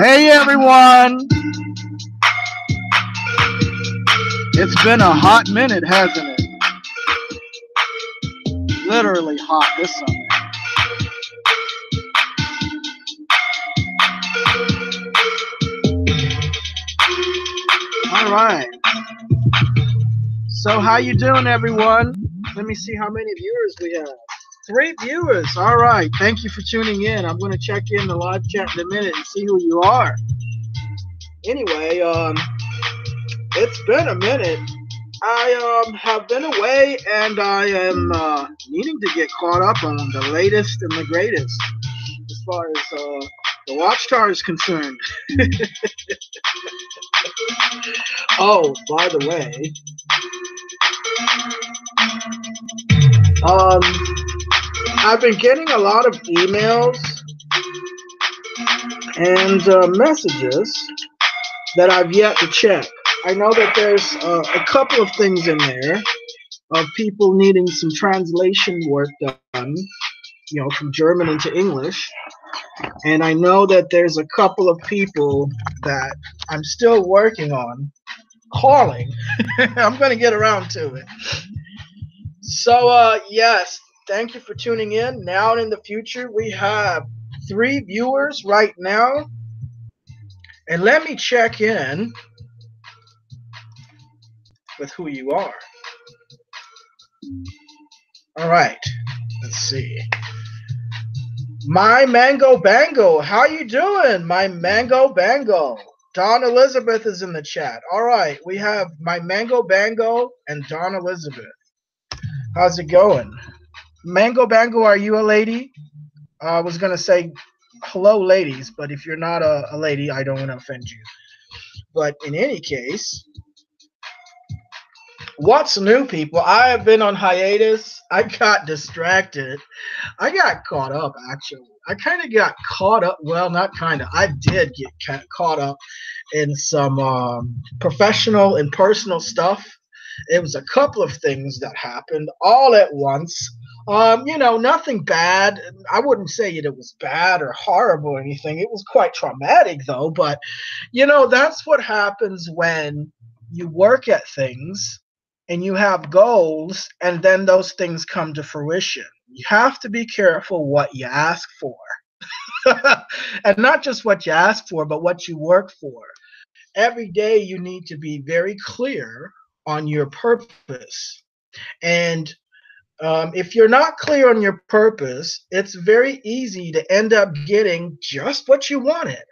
Hey everyone! It's been a hot minute, hasn't it? Literally hot this summer. All right. So how you doing, everyone? Let me see how many viewers we have. 3 viewers. All right. Thank you for tuning in. I'm going to check in the live chat in a minute and see who you are. Anyway, it's been a minute. I have been away, and I am needing to get caught up on the latest and the greatest as far as the Watchtower is concerned. Oh, by the way, um, I've been getting a lot of emails and messages that I've yet to check. I know that there's a couple of things in there of people needing some translation work done, from German into English. And I know that there's a couple of people that I'm still working on calling. I'm going to get around to it. So, yes, thank you for tuning in. Now and in the future, we have 3 viewers right now. And let me check in with who you are. All right, let's see. My Mango Bango, how you doing? My Mango Bango. Dawn Elizabeth is in the chat. All right, we have My Mango Bango and Dawn Elizabeth. How's it going? Mango Bango, are you a lady? I was going to say hello, ladies, but if you're not a lady, I don't want to offend you. But in any case, what's new, people? I have been on hiatus. I got distracted. I got caught up, actually. I kind of got caught up. Well, not kind of. I did get caught up in some professional and personal stuff. It was a couple of things that happened all at once. Nothing bad. I wouldn't say it was bad or horrible or anything. It was quite traumatic, though. But, that's what happens when you work at things and you have goals, and then those things come to fruition. You have to be careful what you ask for. And not just what you ask for, but what you work for. Every day you need to be very clear on your purpose. And if you're not clear on your purpose, it's very easy to end up getting just what you wanted.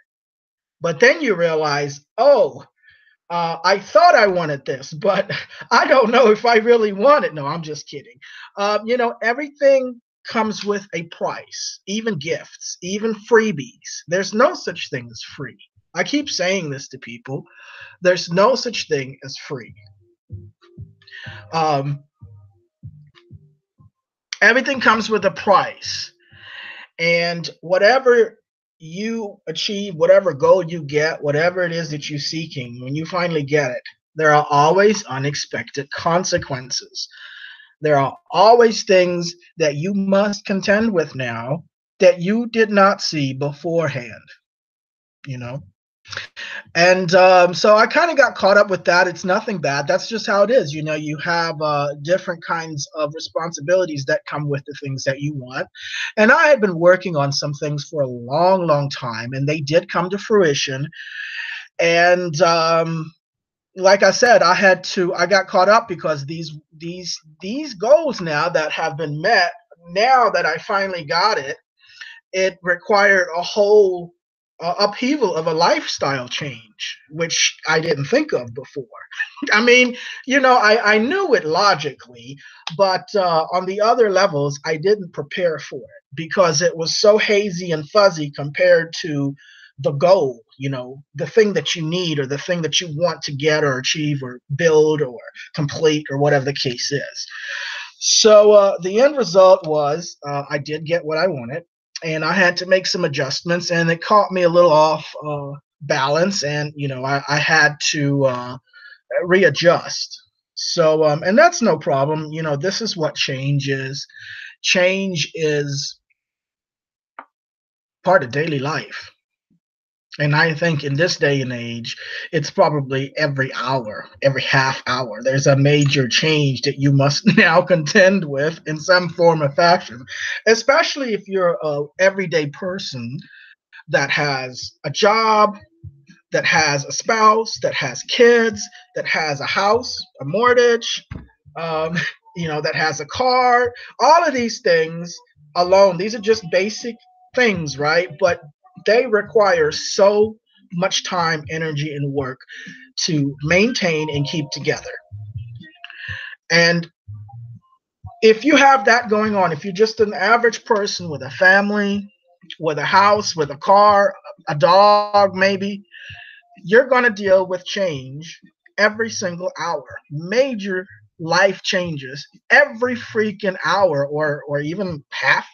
But then you realize, I thought I wanted this, but I don't know if I really want it. No, I'm just kidding. Everything comes with a price, even gifts, even freebies. There's no such thing as free. I keep saying this to people. There's no such thing as free. Everything comes with a price. And whatever you achieve, whatever goal you get, whatever it is that you're seeking, when you finally get it, there are always unexpected consequences. There are always things that you must contend with now that you did not see beforehand, And so I kind of got caught up with that. It's nothing bad. That's just how it is. You have different kinds of responsibilities that come with the things that you want. And I had been working on some things for a long, long time, and they did come to fruition. And like I said, I got caught up because these goals now that have been met, now that I finally got it, it required a whole upheaval of a lifestyle change, which I didn't think of before. I mean, I knew it logically, but on the other levels, I didn't prepare for it because it was so hazy and fuzzy compared to the goal, the thing that you need or the thing that you want to get or achieve or build or complete or whatever the case is. So the end result was I did get what I wanted. And I had to make some adjustments, and it caught me a little off balance, and I had to readjust. So and that's no problem. This is what change is. Change is part of daily life. And I think in this day and age, it's probably every hour, every half hour, there's a major change that you must now contend with in some form or fashion, especially if you're a everyday person that has a job, that has a spouse, that has kids, that has a house, a mortgage, um, that has a car. All of these things alone, these are just basic things, right? But they require so much time, energy, and work to maintain and keep together. And if you have that going on, if you're just an average person with a family, with a house, with a car, a dog, maybe, you're going to deal with change every single hour. Major life changes every freaking hour, or even half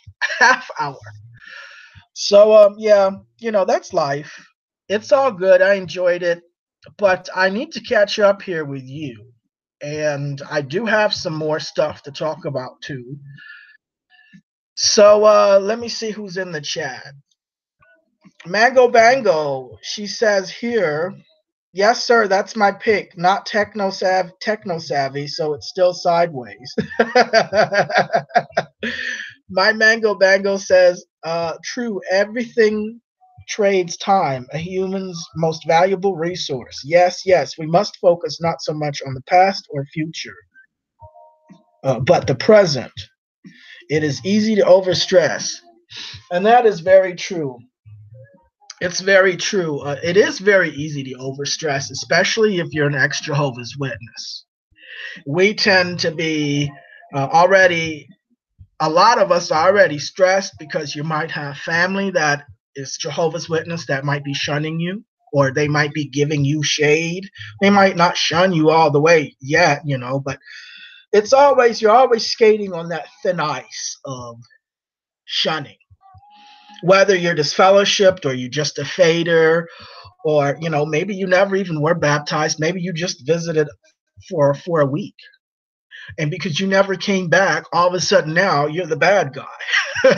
hour. So yeah, that's life. It's all good. I enjoyed it, but I need to catch up here with you. And I do have some more stuff to talk about too. So let me see who's in the chat. Mango Bango, she says here, yes, sir, that's my pick. Not techno savvy, so it's still sideways. My Mango Bango says, true, everything trades time, a human's most valuable resource. Yes, yes, we must focus not so much on the past or future, but the present. It is easy to overstress. And that is very true. It's very true. It is very easy to overstress, especially if you're an ex Jehovah's Witness. We tend to be already, a lot of us are already stressed because you might have family that is Jehovah's Witness that might be shunning you, or they might be giving you shade. They might not shun you all the way yet, but you're always skating on that thin ice of shunning. Whether you're disfellowshipped or you're just a fader, or maybe you never even were baptized, maybe you just visited for a week, and because you never came back, all of a sudden now you're the bad guy.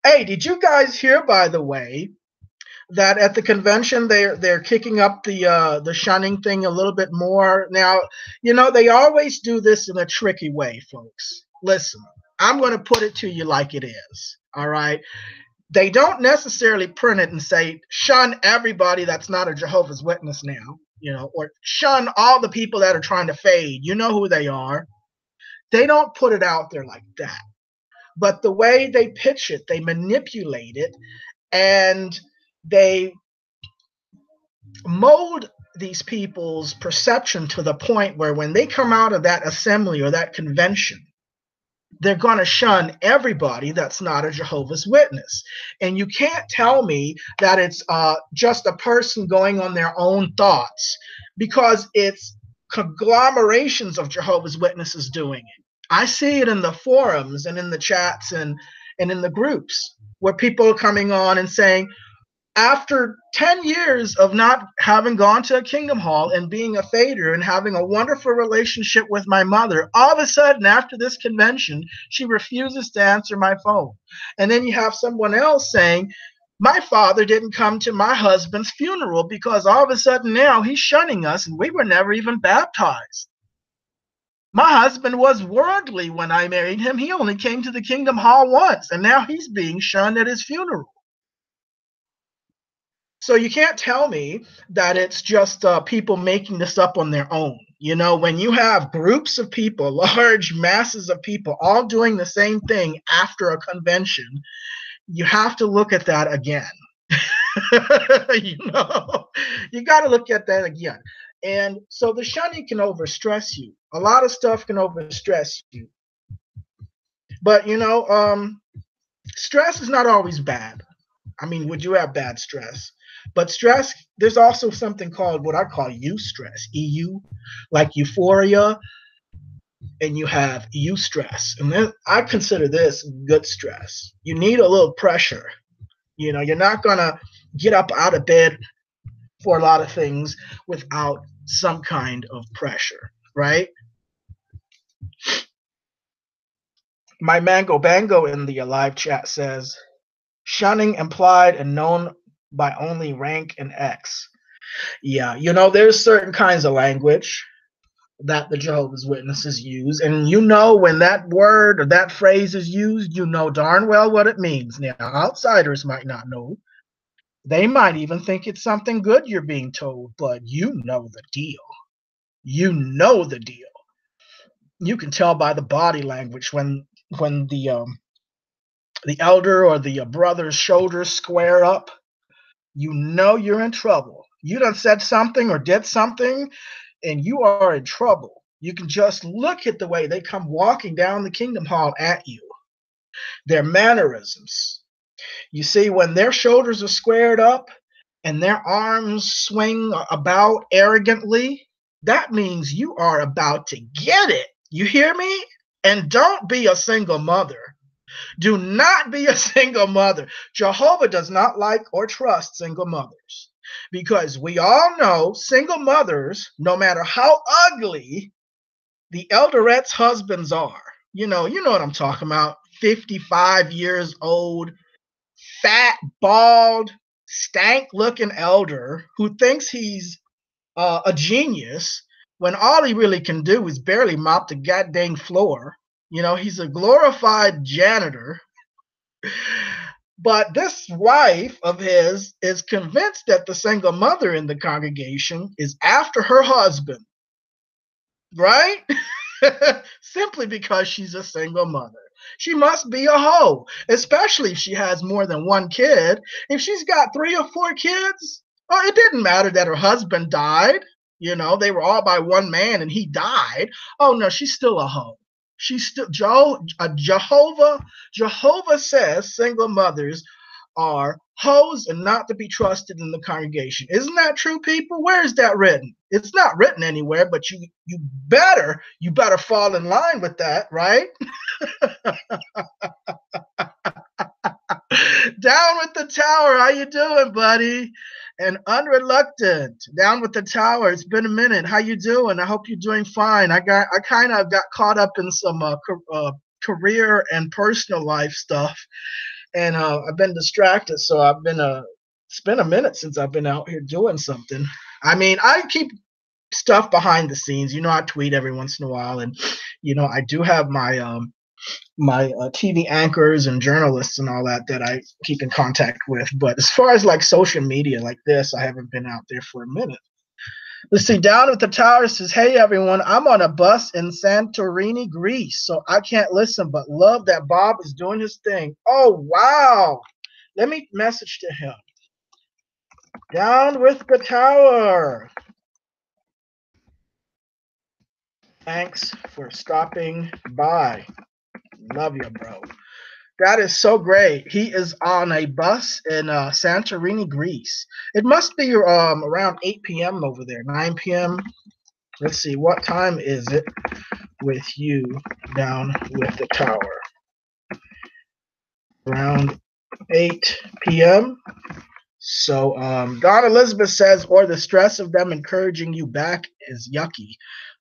Hey, did you guys hear, by the way, that at the convention they're kicking up the shunning thing a little bit more now? They always do this in a tricky way, folks. Listen, I'm going to put it to you like it is. All right, they don't necessarily print it and say shun everybody that's not a Jehovah's Witness now, or shun all the people that are trying to fade. You know who they are. They don't put it out there like that. But the way they pitch it, they manipulate it, and they mold these people's perception to the point where when they come out of that assembly or that convention, they're going to shun everybody that's not a Jehovah's Witness. And you can't tell me that it's just a person going on their own thoughts, because it's conglomerations of Jehovah's Witnesses doing it. I see it in the forums and in the chats and in the groups where people are coming on and saying, after 10 years of not having gone to a Kingdom Hall and being a fader and having a wonderful relationship with my mother, all of a sudden after this convention, she refuses to answer my phone. And then you have someone else saying, my father didn't come to my husband's funeral because all of a sudden now he's shunning us and we were never even baptized. My husband was worldly when I married him. He only came to the Kingdom Hall once, and now he's being shunned at his funeral. So you can't tell me that it's just people making this up on their own. When you have groups of people, large masses of people, all doing the same thing after a convention, you have to look at that again. You got to look at that again. And so the shunning can overstress you. A lot of stuff can overstress you. But, stress is not always bad. I mean, would you have bad stress? But stress, there's also something called what I call eustress, EU, like euphoria, and you have eustress. And then I consider this good stress. You need a little pressure. You're not going to get up out of bed for a lot of things without some kind of pressure, right? My Mango Bango in the live chat says, shunning implied and known by only rank and X. Yeah, you know, there's certain kinds of language that the Jehovah's Witnesses use, and you know when that word or that phrase is used, you know darn well what it means. Now, outsiders might not know. They might even think it's something good you're being told, but you know the deal. You know the deal. You can tell by the body language when the elder or the brother's shoulders square up. You know you're in trouble. You done said something or did something, and you are in trouble. You can just look at the way they come walking down the Kingdom Hall at you, their mannerisms. You see, when their shoulders are squared up and their arms swing about arrogantly, that means you are about to get it. You hear me? And don't be a single mother. Do not be a single mother. Jehovah does not like or trust single mothers because we all know single mothers, no matter how ugly the elderettes' husbands are, you know what I'm talking about. 55 years old, fat, bald, stank-looking elder who thinks he's a genius when all he really can do is barely mop the goddamn floor. You know, he's a glorified janitor. But this wife of his is convinced that the single mother in the congregation is after her husband, right? Simply because she's a single mother. She must be a hoe, especially if she has more than one kid. If she's got 3 or 4 kids, well, it didn't matter that her husband died. You know, they were all by one man and he died. Oh, no, she's still a hoe. She's still Jehovah. Jehovah says single mothers are hoes and not to be trusted in the congregation. Isn't that true, people? Where is that written? It's not written anywhere, but you better fall in line with that, right? Down with the tower. How you doing, buddy? And Unreluctant, down with the tower. It's been a minute. How you doing? I hope you're doing fine. I kind of got caught up in some career and personal life stuff, and I've been distracted. So I've been it's been a minute since I've been out here doing something. I mean, I keep stuff behind the scenes. You know, I tweet every once in a while, and you know, I do have my TV anchors and journalists and all that I keep in contact with. But as far as like social media like this, I haven't been out there for a minute. Let's see, down at the tower says, hey, everyone, I'm on a bus in Santorini, Greece, so I can't listen, but love that Bob is doing his thing. Oh, wow. Let me message to him. Down with the tower. Thanks for stopping by. Love you, bro. That is so great. He is on a bus in Santorini, Greece. It must be around 8 p.m. over there, 9 p.m. Let's see, what time is it with you down with the tower? Around 8 p.m. So Dawn Elizabeth says, or the stress of them encouraging you back is yucky.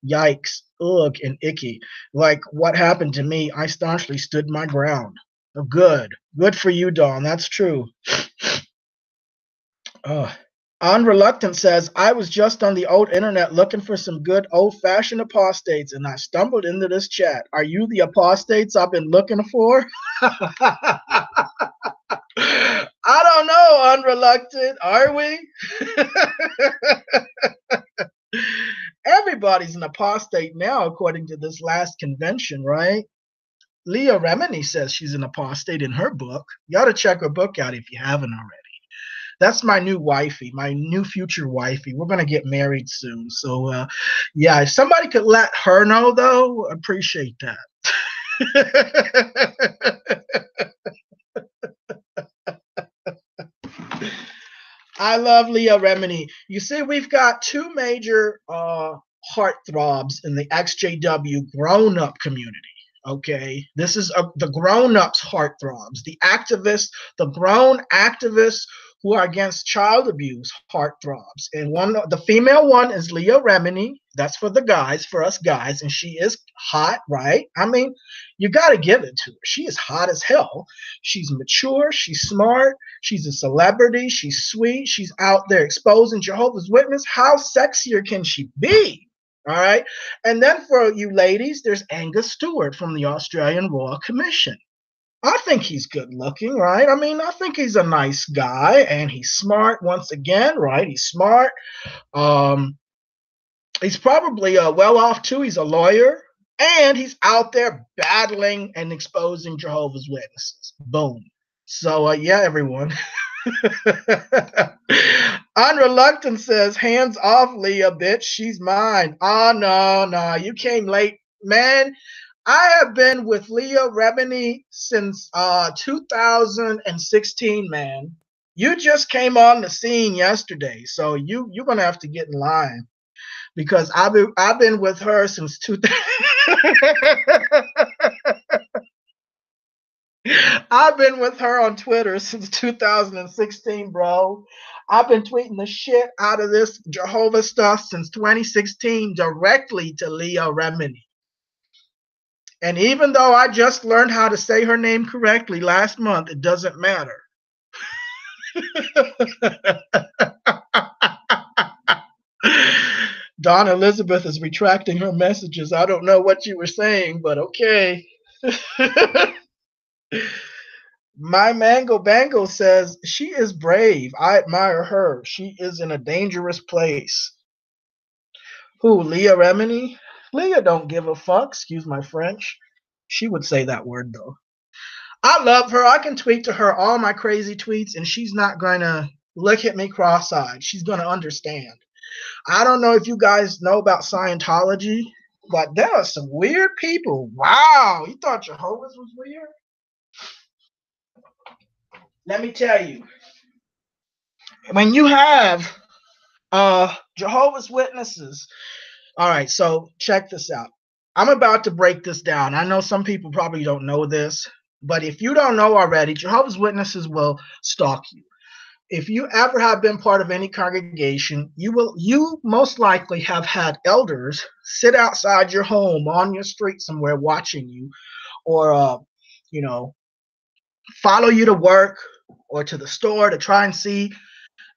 Yikes, ugh, and icky. Like what happened to me, I staunchly stood my ground. Oh, good for you, Dawn. That's true. Unreluctant says, I was just on the old internet looking for some good old-fashioned apostates, and I stumbled into this chat. Are you the apostates I've been looking for? I don't know, Unreluctant. Are we? Everybody's an apostate now, according to this last convention, right? Leah Remini says she's an apostate in her book. You ought to check her book out if you haven't already. That's my new wifey, my new future wifey. We're going to get married soon. So, yeah, if somebody could let her know, though, appreciate that. I love Leah Remini. You see, we've got 2 major heartthrobs in the XJW grown-up community. Okay, this is the grown-ups heartthrobs, the activists, the grown activists who are against child abuse heartthrobs. And the female one is Leah Remini, That's for the guys, for us guys, and she is hot, right? I mean, you got to give it to her. She is hot as hell. She's mature, she's smart, she's a celebrity, she's sweet, she's out there exposing Jehovah's Witness. How sexier can she be? All right. And then for you ladies, there's Angus Stewart from the Australian Royal Commission. I think he's good looking, right? I mean, I think he's a nice guy and he's smart once again, right? He's smart. Um, he's probably well off too. He's a lawyer and he's out there battling and exposing Jehovah's Witnesses. Boom. So, yeah, everyone. Unreluctant says, hands off, Leah, bitch. She's mine. Oh, no. You came late, man. I have been with Leah Remini since 2016, man. You just came on the scene yesterday, so you're gonna have to get in line because I've been with her since 2000. I've been with her on Twitter since 2016, bro. I've been tweeting the shit out of this Jehovah stuff since 2016 directly to Leah Remini. And even though I just learned how to say her name correctly last month, it doesn't matter. Dawn Elizabeth is retracting her messages. I don't know what you were saying, but okay. My Mango Bango says, she is brave. I admire her. She is in a dangerous place. Who, Leah Remini? Leah don't give a fuck. Excuse my French. She would say that word, though. I love her. I can tweet to her all my crazy tweets, and she's not going to look at me cross-eyed. She's going to understand. I don't know if you guys know about Scientology, but there are some weird people. Wow. You thought Jehovah's was weird? Let me tell you. When you have Jehovah's Witnesses, all right, so check this out. I'm about to break this down. I know some people probably don't know this, but if you don't know already, Jehovah's Witnesses will stalk you. If you ever have been part of any congregation, you most likely have had elders sit outside your home on your street somewhere watching you, or follow you to work or to the store to try and see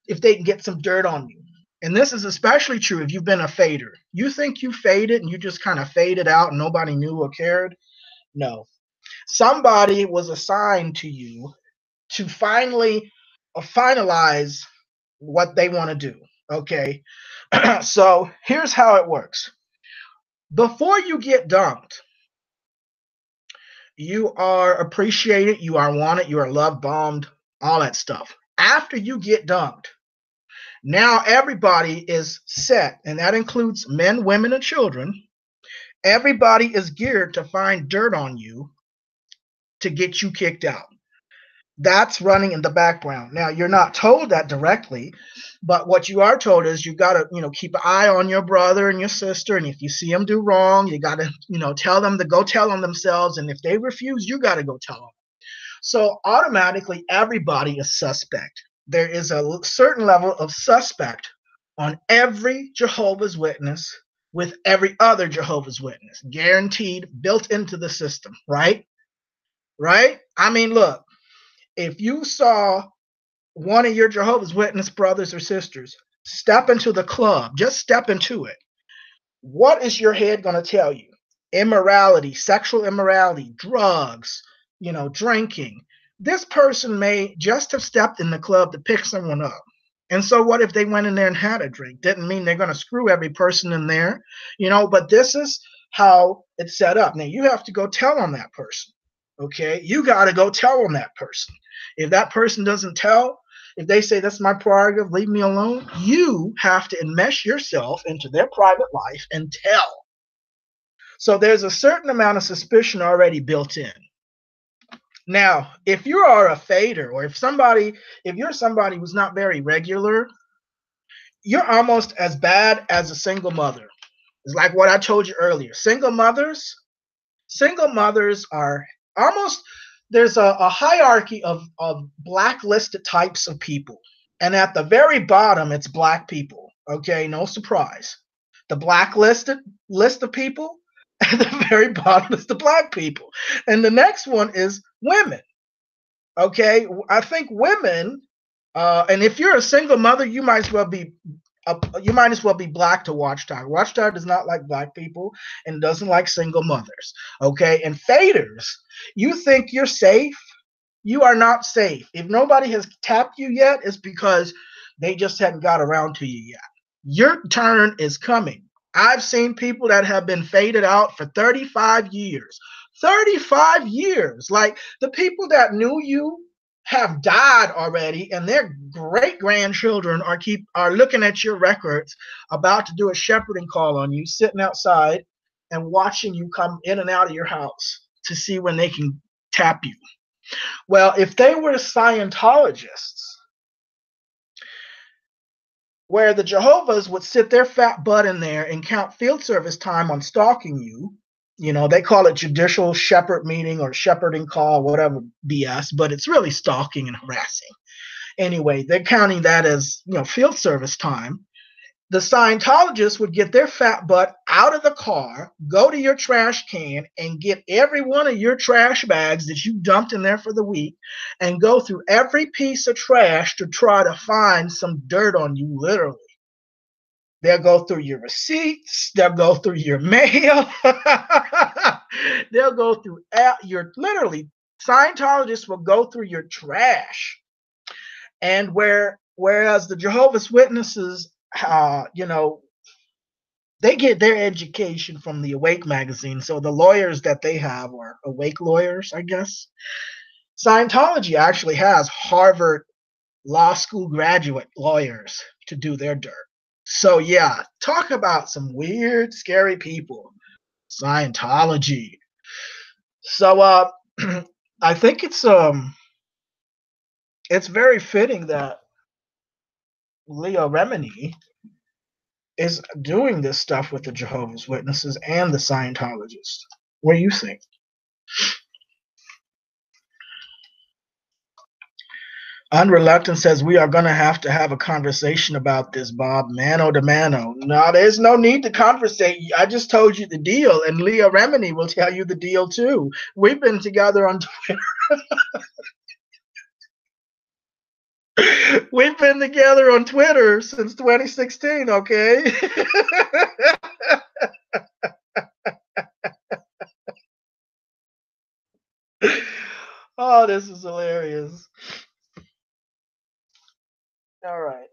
if they can get some dirt on you. And this is especially true if you've been a fader. You think you faded and you just kind of faded out and nobody knew or cared? No. Somebody was assigned to you to finalize what they want to do. Okay. So here's how it works. Before you get dumped, you are appreciated, you are wanted, you are love bombed, all that stuff. After you get dumped, now everybody is set, and that includes men, women, and children. Everybody is geared to find dirt on you to get you kicked out. That's running in the background. Now, you're not told that directly, but what you are told is you got to, keep an eye on your brother and your sister, and if you see them do wrong, you got to, tell them to go tell on themselves, and if they refuse, you got to go tell them. So automatically, everybody is suspect. There is a certain level of suspect on every Jehovah's Witness with every other Jehovah's Witness, guaranteed, built into the system, right? Right? I mean, look, if you saw one of your Jehovah's Witness brothers or sisters step into the club, just step into it, what is your head going to tell you? Immorality, sexual immorality, drugs, drinking. This person may just have stepped in the club to pick someone up. And so what if they went in there and had a drink? Didn't mean they're going to screw every person in there, but this is how it's set up. Now, you have to go tell on that person, okay? You got to go tell on that person. If that person doesn't tell, if they say, that's my prerogative, leave me alone, you have to enmesh yourself into their private life and tell. So there's a certain amount of suspicion already built in. Now, if you are a fader, or if you're somebody who's not very regular, you're almost as bad as a single mother. It's like what I told you earlier. Single mothers are almost, there's a hierarchy of blacklisted types of people. And at the very bottom, it's black people. Okay, no surprise. The blacklisted list of people. At the very bottom is the black people. And the next one is women. Okay, I think women, and if you're a single mother, you might as well be black to Watchtower. Watchtower does not like black people and doesn't like single mothers. Okay, and faders, you think you're safe? You are not safe. If nobody has tapped you yet, it's because they just hadn't got around to you yet. Your turn is coming. I've seen people that have been faded out for 35 years. 35 years. Like the people that knew you have died already, and their great grandchildren are looking at your records, about to do a shepherding call on you, sitting outside and watching you come in and out of your house to see when they can tap you. Well, if they were Scientologists, where the Jehovah's would sit their fat butt in there and count field service time on stalking you. You know, they call it judicial shepherd meeting or shepherding call, whatever BS, but it's really stalking and harassing. Anyway, they're counting that as, field service time. The Scientologists would get their fat butt out of the car, go to your trash can, and get every one of your trash bags that you dumped in there for the week and go through every piece of trash to try to find some dirt on you, literally. They'll go through your receipts. They'll go through your mail. They'll go through literally, Scientologists will go through your trash. And whereas the Jehovah's Witnesses, they get their education from the Awake magazine. So the lawyers that they have are Awake lawyers, I guess. Scientology actually has Harvard Law School graduate lawyers to do their dirt. So yeah, talk about some weird, scary people. Scientology. So I think it's very fitting that Leah Remini is doing this stuff with the Jehovah's Witnesses and the Scientologists. What do you think? Unreluctant says we are going to have a conversation about this, Bob. Mano to mano. No, there's no need to conversate. I just told you the deal, and Leah Remini will tell you the deal too. We've been together on Twitter. We've been together on Twitter since 2016, okay? Oh, this is hilarious. All right.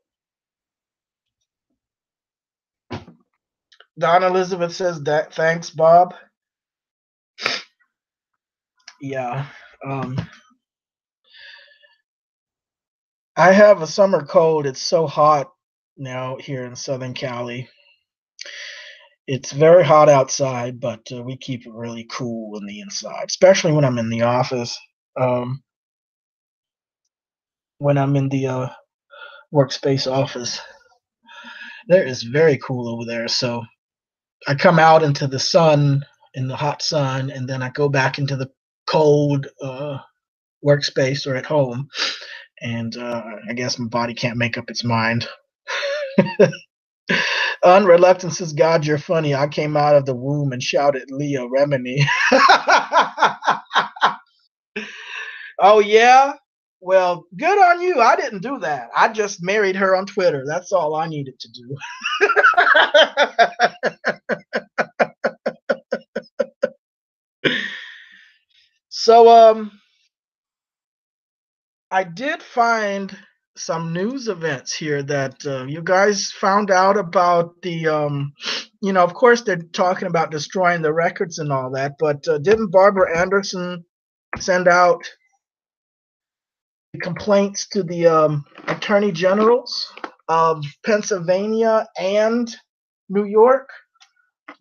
Don Elizabeth says that. Thanks, Bob. Yeah. I have a summer cold. It's so hot now here in Southern Cali. It's very hot outside, but we keep it really cool in the inside, especially when I'm in the office. When I'm in the workspace office, there is very cool over there. So I come out into the sun, in the hot sun, and then I go back into the cold workspace or at home. And I guess my body can't make up its mind. Unreluctant says, God, you're funny. I came out of the womb and shouted Leah Remini. Oh, yeah? Well, good on you. I didn't do that. I just married her on Twitter. That's all I needed to do. So, I did find some news events here that you guys found out about the, of course they're talking about destroying the records and all that, but didn't Barbara Anderson send out complaints to the attorney generals of Pennsylvania and New York?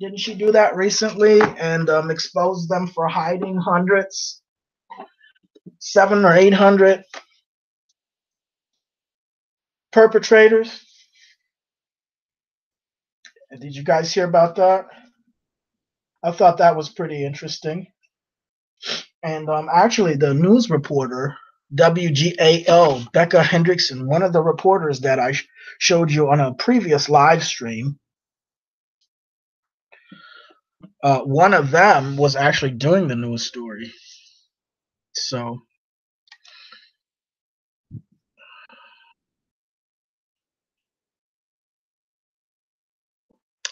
Didn't she do that recently and expose them for hiding hundreds, 700 or 800 perpetrators? Did you guys hear about that? I thought that was pretty interesting. And actually, the news reporter, WGAL, Becca Hendrickson, one of the reporters that I showed you on a previous live stream, one of them was actually doing the news story. So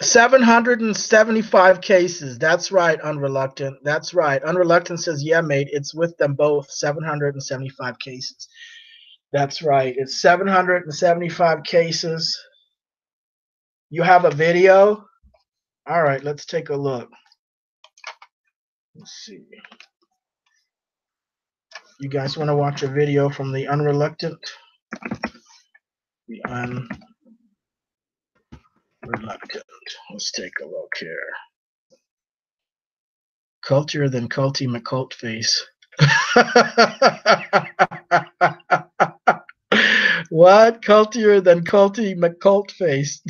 775 cases. That's right, Unreluctant. That's right. Unreluctant says, yeah, mate, it's with them both. 775 cases. That's right. It's 775 cases. You have a video? All right, let's take a look. Let's see. You guys want to watch a video from the Unreluctant? The Unreluctant. Let's take a look here. Cultier than Culty McCult face. What? Cultier than Culty McCult face.